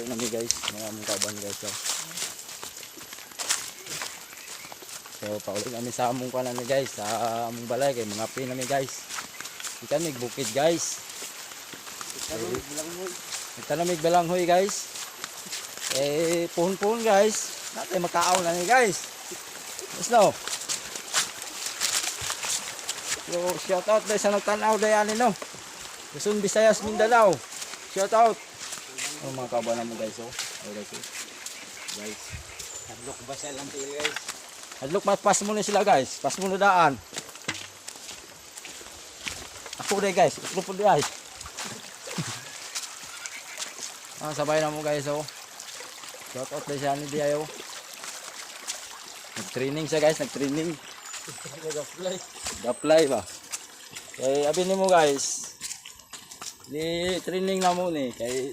namin guys, mga among kauban guys. So paulit kami sa among kanan ni guys, sa among balay kay mga pin namin guys. Ikan mig bukid guys. Itanamig balanghoy guys. Puhon-puhon guys. Natin makaaw na ni guys. Yes no. So shout out dahil sa nagtanaw dahil ani no. Luzon, Visayas, Mindanao. Shout out. Oh, mga kaban naman guys oh. Oh guys. Oh. Guys. Hadlok ba sa lang tail guys? Hadlok pas muna sila guys. Pas muna daan. Ako deh guys. Ako po deh. Sabay na mo guys oh. Shout out dahil sa ani di ayo. Nag-training siya guys, nag-training. Apply ba? Kaya abin mo guys. Di training na mo ni kay